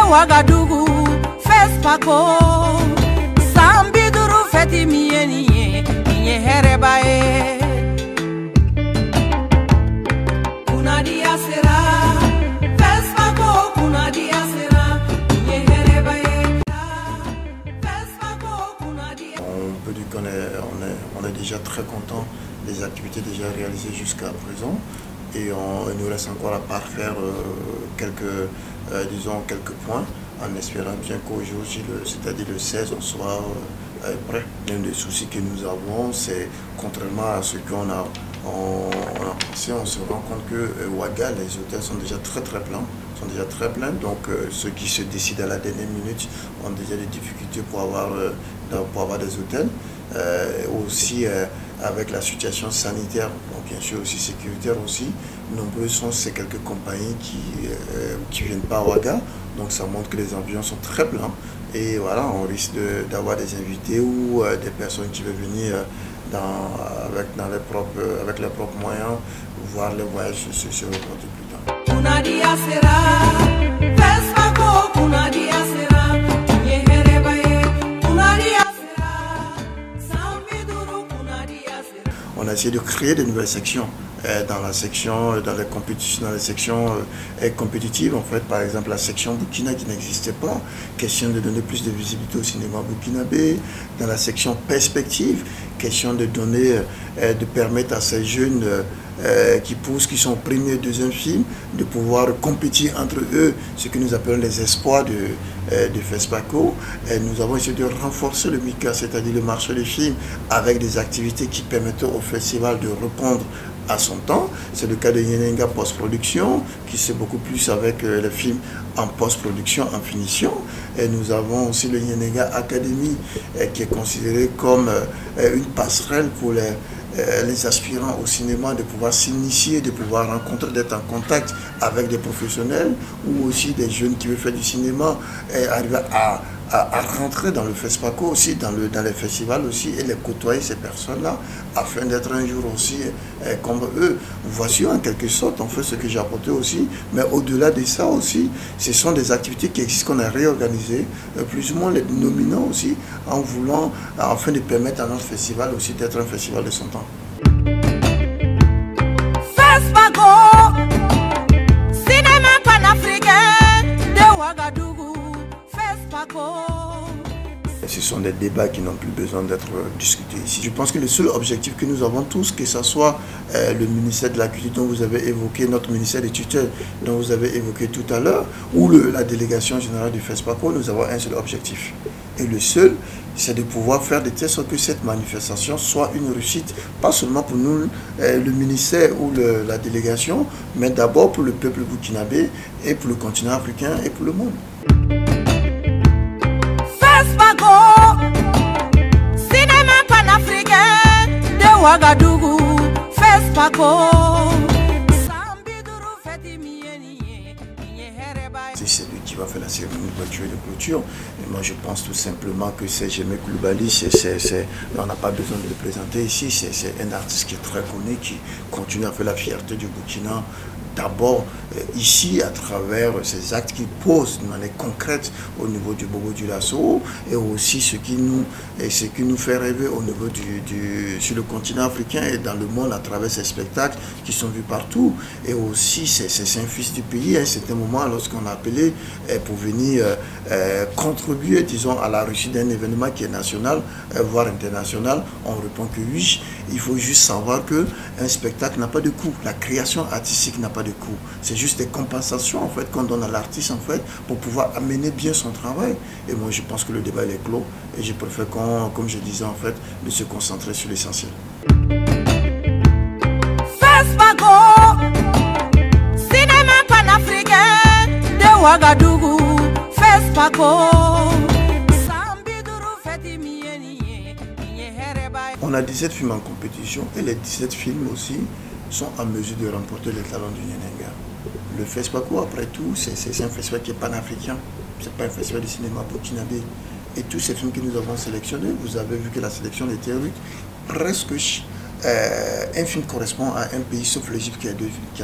Ouagadougou, FESPACO, Sambiduru feti miye herebae. Kunadia sera, FESPACO, kunadia sera, herebae. FESPACO, kunadia. On peut dire qu'on est déjà très content des activités déjà réalisées jusqu'à présent. Et il nous reste encore à parfaire quelques points, en espérant bien qu'aujourd'hui, c'est-à-dire le 16, on soit prêt. L'un des soucis que nous avons, c'est contrairement à ce qu'on a pensé, on se rend compte que Ouaga, les hôtels sont déjà très pleins. Donc ceux qui se décident à la dernière minute ont déjà des difficultés pour avoir des hôtels. Aussi avec la situation sanitaire, donc bien sûr aussi sécuritaire aussi, nombreux sont ces quelques compagnies qui viennent pas à Ouaga, donc ça montre que les avions sont très pleins et voilà, on risque d'avoir des invités ou des personnes qui veulent venir avec leurs propres moyens, voir les voyages se reporter plus tard. On a essayé de créer de nouvelles sections dans les sections compétitives. En fait, par exemple, la section Burkina qui n'existait pas, question de donner plus de visibilité au cinéma burkinabé. Dans la section perspective, question de permettre à ces jeunes qui sont au premier et deuxième film, de pouvoir compétir entre eux, ce que nous appelons les espoirs de FESPACO. Et nous avons essayé de renforcer le MICA, c'est-à-dire le marché des films, avec des activités qui permettent au festival de répondre à son temps. C'est le cas de Nyenenga Post-Production, qui c'est beaucoup plus avec les films en post-production, en finition. Et nous avons aussi le Nyenenga Academy, qui est considéré comme une passerelle pour les aspirants au cinéma, de pouvoir s'initier, de pouvoir rencontrer, d'être en contact avec des professionnels ou aussi des jeunes qui veulent faire du cinéma et arriver à rentrer dans le FESPACO aussi, dans les festivals aussi, et les côtoyer ces personnes-là, afin d'être un jour aussi comme eux. Voici en quelque sorte, on fait ce que j'ai apporté aussi, mais au-delà de ça aussi, ce sont des activités qui existent, qu'on a réorganisées, plus ou moins les nominants aussi, afin de permettre à notre festival aussi d'être un festival de son temps. FESPACO, cinéma panafricain de Ouagadougou, FESPACO. Ce sont des débats qui n'ont plus besoin d'être discutés ici. Je pense que le seul objectif que nous avons tous, que ce soit le ministère de la Culture dont vous avez évoqué, notre ministère des tutelles dont vous avez évoqué tout à l'heure, ou la délégation générale du FESPACO, nous avons un seul objectif. Et le seul, c'est de pouvoir faire de telle sorte que cette manifestation soit une réussite, pas seulement pour nous, le ministère ou la délégation, mais d'abord pour le peuple burkinabé et pour le continent africain et pour le monde. FESPACO, cinéma panafricain de Ouagadougou, FESPACO. C'est lui qui va faire la cérémonie de voiture et de clôture. Et moi je pense tout simplement que c'est Jemé Coulibaly, on n'a pas besoin de le présenter ici, c'est un artiste qui est très connu, qui continue à faire la fierté du Burkina. D'abord ici à travers ces actes qu'il pose de manière concrète au niveau du Bobo du Lasso et aussi ce qui nous fait rêver au niveau sur le continent africain et dans le monde à travers ces spectacles qui sont vus partout. Et aussi c'est un fils du pays. À un certain moment, lorsqu'on a appelé pour venir contribuer, disons, à la réussite d'un événement qui est national, voire international, on répond que oui. Il faut juste savoir qu'un spectacle n'a pas de coût. La création artistique n'a pas de coût. C'est juste des compensations en fait qu'on donne à l'artiste en fait pour pouvoir amener bien son travail. Et moi je pense que le débat est clos et je préfère comme je disais en fait, de se concentrer sur l'essentiel. FESPACO, cinéma panafricain de Ouagadougou, FESPACO. On a 17 films en compétition et les 17 films aussi sont en mesure de remporter les talents du Nyenenga. Le FESPACO, après tout, c'est un festival qui est panafricain, ce n'est pas un festival de cinéma burkinabé. Et tous ces films que nous avons sélectionnés, vous avez vu que la sélection était rude, presque un film correspond à un pays sauf l'Égypte qui a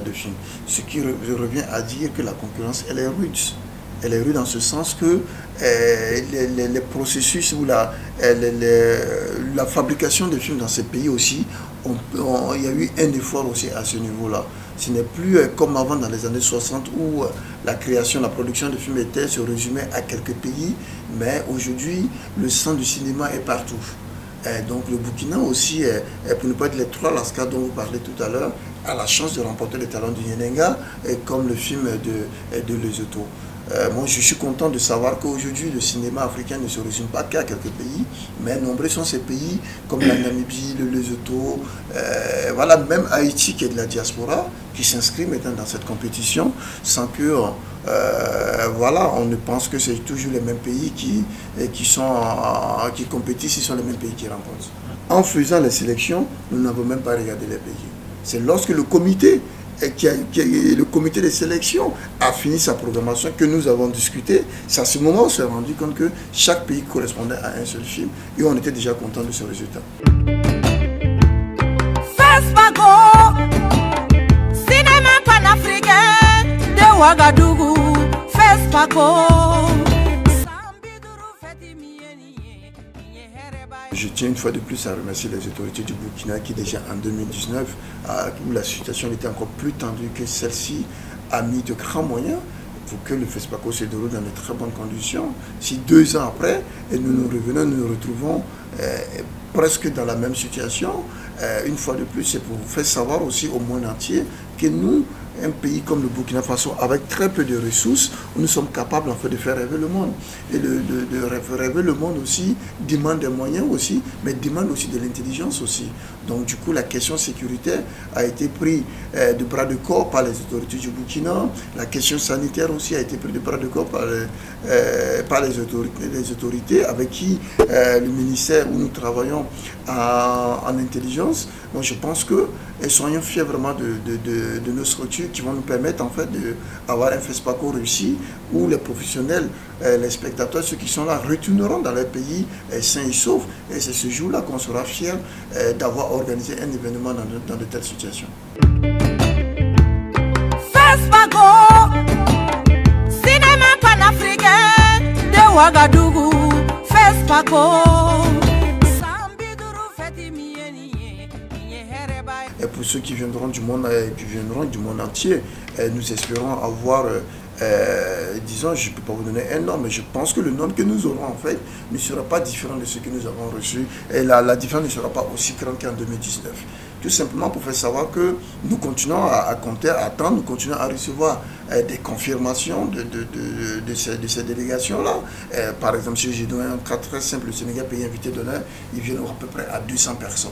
deux films. Ce qui revient à dire que la concurrence elle est rude. Elle est rude dans ce sens que les processus ou la fabrication des films dans ces pays aussi, il y a eu un effort aussi à ce niveau-là. Ce n'est plus comme avant dans les années 60 où la création, la production de films se résumait à quelques pays, mais aujourd'hui, le sang du cinéma est partout. Donc le Burkina aussi, pour ne pas être les trois Lascar dont vous parlez tout à l'heure, a la chance de remporter les talents du Nyenenga, comme le film de Lesotho. Moi, je suis content de savoir qu'aujourd'hui, le cinéma africain ne se résume pas qu'à quelques pays, mais nombreux sont ces pays comme la Namibie, le Lesotho, voilà, même Haïti qui est de la diaspora, qui s'inscrit maintenant dans cette compétition, sans que, voilà, on ne pense que c'est toujours les mêmes pays qui compétissent, ce sont les mêmes pays qui remportent. En faisant les sélections, nous n'avons même pas regardé les pays. C'est lorsque le comité le comité de sélection a fini sa programmation que nous avons discuté. C'est à ce moment où on s'est rendu compte que chaque pays correspondait à un seul film et on était déjà content de ce résultat. Fespaco, cinéma panafricain de Ouagadougou, Fespaco. Je tiens une fois de plus à remercier les autorités du Burkina qui déjà en 2019, où la situation était encore plus tendue que celle-ci, a mis de grands moyens pour que le Fespaco se déroule dans de très bonnes conditions. Si 2 ans après, nous nous retrouvons presque dans la même situation, une fois de plus, c'est pour vous faire savoir aussi au monde entier que nous, un pays comme le Burkina Faso, avec très peu de ressources, nous sommes capables en fait de faire rêver le monde. Et de rêver le monde aussi demande des moyens aussi, mais demande aussi de l'intelligence aussi. Donc du coup, la question sécuritaire a été prise de bras de corps par les autorités du Burkina. La question sanitaire aussi a été prise de bras de corps par les autorités avec qui le ministère où nous travaillons en intelligence. Donc je pense que soyons fiers vraiment de nos structures qui vont nous permettre en fait d'avoir un Fespaco réussi où les professionnels, les spectateurs, ceux qui sont là, retourneront dans leur pays sains et saufs. Et c'est ce jour-là qu'on sera fiers d'avoir organisé un événement dans de telles situations. Fespaco, cinéma panafricain de Ouagadougou, Fespaco. Et pour ceux qui viendront du monde entier, nous espérons avoir, disons, je ne peux pas vous donner un nom, mais je pense que le nom que nous aurons en fait ne sera pas différent de ce que nous avons reçu. Et la différence ne sera pas aussi grande qu'en 2019. Tout simplement pour faire savoir que nous continuons à compter, à attendre, nous continuons à recevoir des confirmations de ces délégations-là. Par exemple, si j'ai donné un cas très simple, le Sénégal pays invité d'honneur, ils viennent à peu près à 200 personnes.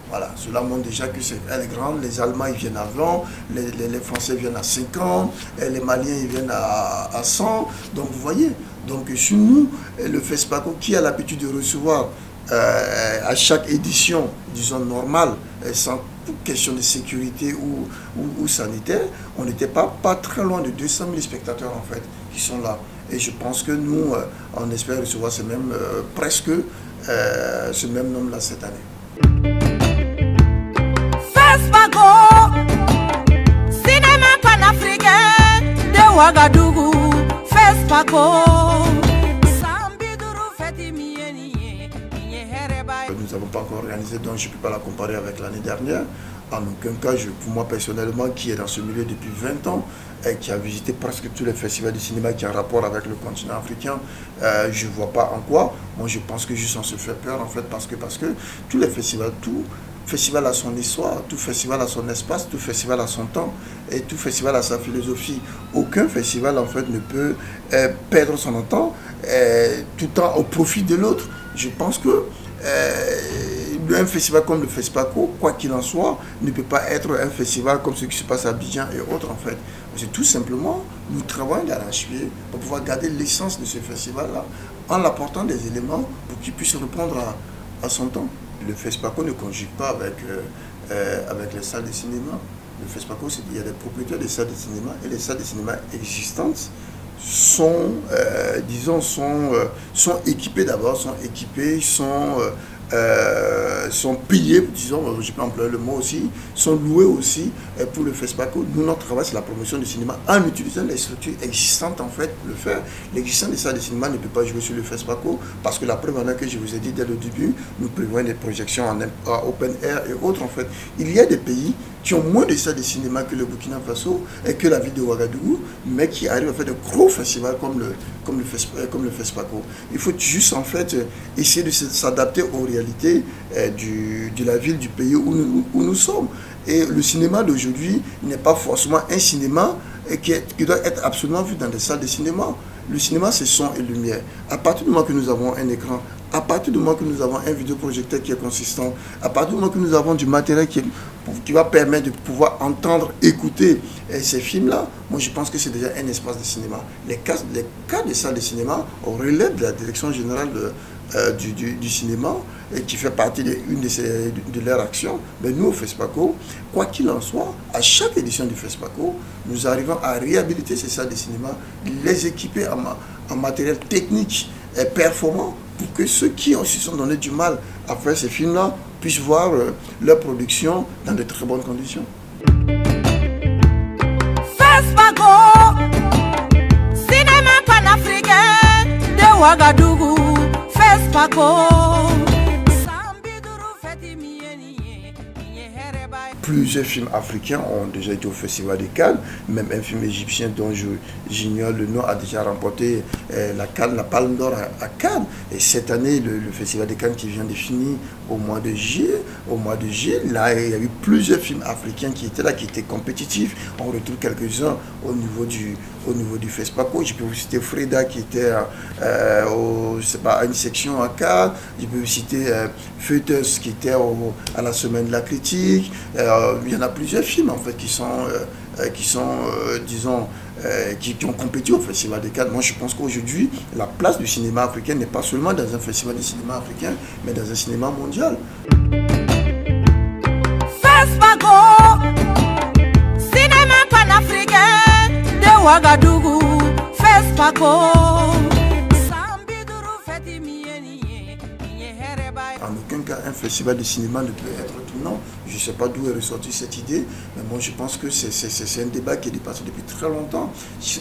Voilà, cela montre déjà que elle est grande, les Allemands ils viennent à 20, les Français viennent à 50, les Maliens ils viennent à 100. Donc vous voyez, donc sur nous, le Fespaco qui a l'habitude de recevoir à chaque édition, disons normale, sans toute question de sécurité ou sanitaire, on n'était pas très loin de 200 000 spectateurs en fait qui sont là. Et je pense que nous, on espère recevoir presque ce même nombre-là cette année. Fespaco, cinéma panafricain de Ouagadougou, Fespaco. Nous n'avons pas encore organisé, donc je ne peux pas la comparer avec l'année dernière. En aucun cas, pour moi personnellement, qui est dans ce milieu depuis 20 ans, et qui a visité presque tous les festivals de cinéma qui ont un rapport avec le continent africain, je ne vois pas en quoi. Moi, je pense que juste on se fait peur, en fait, parce que tous les festivals, tout festival a son histoire, tout festival a son espace, tout festival a son temps, et tout festival a sa philosophie. Aucun festival, en fait, ne peut perdre son temps tout le temps au profit de l'autre. Je pense que un festival comme le Fespaco, quoi qu'il en soit, ne peut pas être un festival comme ce qui se passe à Abidjan et autres en fait. C'est tout simplement, nous travaillons d'arrache-pied pour pouvoir garder l'essence de ce festival-là en apportant des éléments pour qu'il puisse répondre à son temps. Le Fespaco ne conjugue pas avec les salles de cinéma. Le Fespaco, il y a des propriétaires des salles de cinéma et les salles de cinéma existantes sont, disons, sont équipées d'abord, sont sont payés, disons, je peux employer le mot aussi, sont loués aussi pour le FESPACO. Nous, notre travail, c'est la promotion du cinéma en utilisant les structures existantes, en fait, pour le faire. L'existence des salles de cinéma ne peut pas jouer sur le FESPACO parce que la preuve en est que je vous ai dit dès le début, nous prévoyons des projections en open air et autres, en fait. Il y a des pays qui ont moins de salles de cinéma que le Burkina Faso et que la ville de Ouagadougou, mais qui arrivent à faire de gros festivals comme le FESPACO. Il faut juste en fait essayer de s'adapter aux réalités de la ville, du pays où nous sommes. Et le cinéma d'aujourd'hui n'est pas forcément un cinéma qui doit être absolument vu dans des salles de cinéma. Le cinéma, c'est son et lumière. À partir du moment que nous avons un écran, à partir du moment que nous avons un vidéoprojecteur qui est consistant, à partir du moment que nous avons du matériel qui va permettre de pouvoir entendre, écouter ces films-là, moi je pense que c'est déjà un espace de cinéma. Les cas des salles de cinéma relèvent de la direction générale du cinéma et qui fait partie de leur action. Mais nous, au FESPACO, quoi qu'il en soit, à chaque édition du FESPACO, nous arrivons à réhabiliter ces salles de cinéma, les équiper en matériel technique et performant pour que ceux qui se sont donné du mal à faire ces films-là puissent voir leur production dans de très bonnes conditions. FESPACO, cinéma panafricain de Ouagadougou. FESPACO. Plusieurs films africains ont déjà été au Festival de Cannes, même un film égyptien dont j'ignore le nom a déjà remporté la Palme d'Or à Cannes. Et cette année, le Festival de Cannes qui vient de finir au mois de juillet, là il y a eu plusieurs films africains qui étaient là, qui étaient compétitifs. On retrouve quelques-uns au niveau du FESPACO. Je peux vous citer Freda qui était à une section à Cannes. Je peux vous citer Foetus qui était à la Semaine de la Critique. Il y en a plusieurs films en fait qui ont compétit au Festival de Cannes. Moi je pense qu'aujourd'hui la place du cinéma africain n'est pas seulement dans un festival de cinéma africain, mais dans un cinéma mondial. FESPACO, cinéma panafricain de Ouagadougou. FESPACO. En aucun cas, un festival de cinéma ne peut être tournant. Je ne sais pas d'où est ressortie cette idée, mais moi je pense que c'est un débat qui est dépassé depuis très longtemps.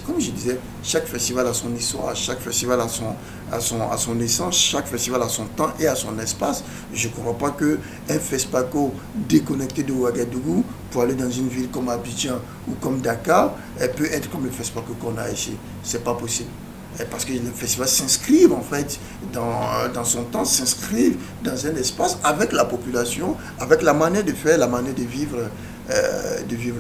Comme je disais, chaque festival a son histoire, chaque festival a son essence, chaque festival a son temps et a son espace. Je ne crois pas qu'un FESPACO déconnecté de Ouagadougou pour aller dans une ville comme Abidjan ou comme Dakar peut être comme le FESPACO qu'on a ici. Ce n'est pas possible. Parce que le festival s'inscrive en fait dans son temps, s'inscrive dans un espace avec la population, avec la manière de faire, la manière de vivre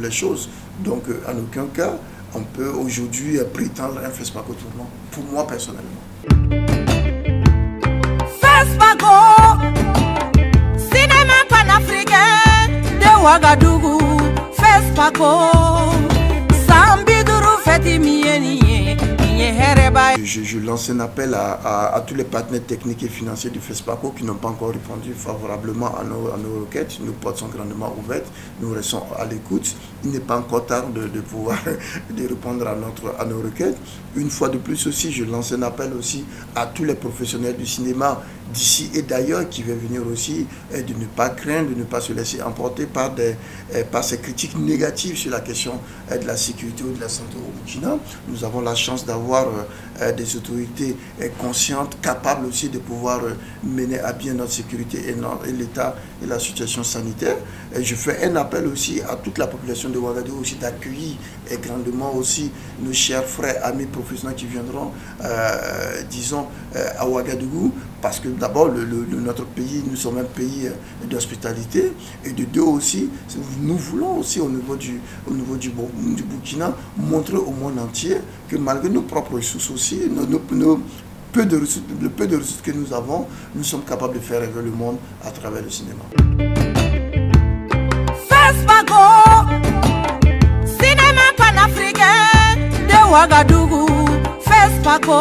les choses. Donc en aucun cas, on peut aujourd'hui prétendre un FESPACO tournant, pour moi personnellement. FESPACO, cinéma panafricain de Ouagadougou. FESPACO, Sambiduru Fetimieni. Je lance un appel à tous les partenaires techniques et financiers du FESPACO qui n'ont pas encore répondu favorablement à nos requêtes. Nos portes sont grandement ouvertes, nous restons à l'écoute. Il n'est pas encore tard de pouvoir de répondre à nos requêtes. Une fois de plus aussi, je lance un appel aussi à tous les professionnels du cinéma d'ici et d'ailleurs qui veulent venir aussi de ne pas craindre, de ne pas se laisser emporter par ces critiques négatives sur la question de la sécurité ou de la santé au Burkina. Nous avons la chance d'avoir des autorités conscientes, capables aussi de pouvoir mener à bien notre sécurité et l'état et la situation sanitaire. Et je fais un appel aussi à toute la population de Ouagadougou aussi d'accueillir grandement aussi nos chers frères, amis professionnels qui viendront, disons, à Ouagadougou, parce que d'abord, notre pays, nous sommes un pays d'hospitalité, et de deux aussi, nous voulons aussi au niveau du Burkina montrer au monde entier que malgré nos propres ressources aussi, le peu de ressources que nous avons, nous sommes capables de faire rêver le monde à travers le cinéma. FESPACO, cinéma panafricain de Ouagadougou. FESPACO.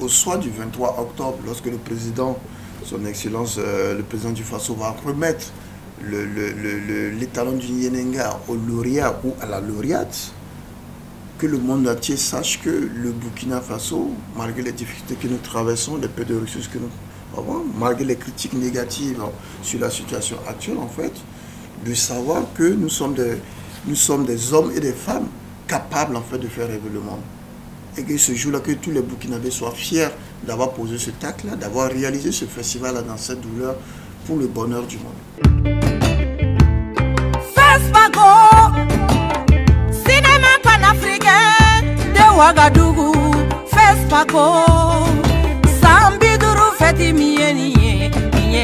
Au soir du 23 octobre, lorsque le président, son excellence, le président du Faso va remettre l'étalon du Nyenenga au lauréat ou à la lauréate, que le monde entier sache que le Burkina Faso, malgré les difficultés que nous traversons, les peu de ressources que nous avons, malgré les critiques négatives sur la situation actuelle, en fait, de savoir que nous sommes des hommes et des femmes capables, en fait, de faire rêver le monde. Et que ce jour-là, que tous les Burkinabés soient fiers d'avoir posé ce acte-là, d'avoir réalisé ce festival-là dans cette douleur pour le bonheur du monde. FESPACO, cinéma panafricain de Ouagadougou. FESPACO, Sambiduru feti miye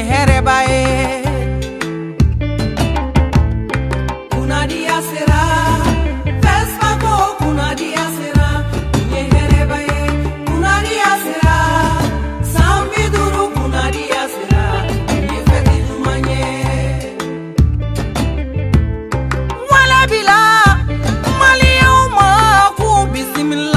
herebae. Kunadia sera, FESPACO, kunadia sera, miye herebae. Kunadia sera, Sambiduru kunadia sera, miye feti jumanye. Wala bila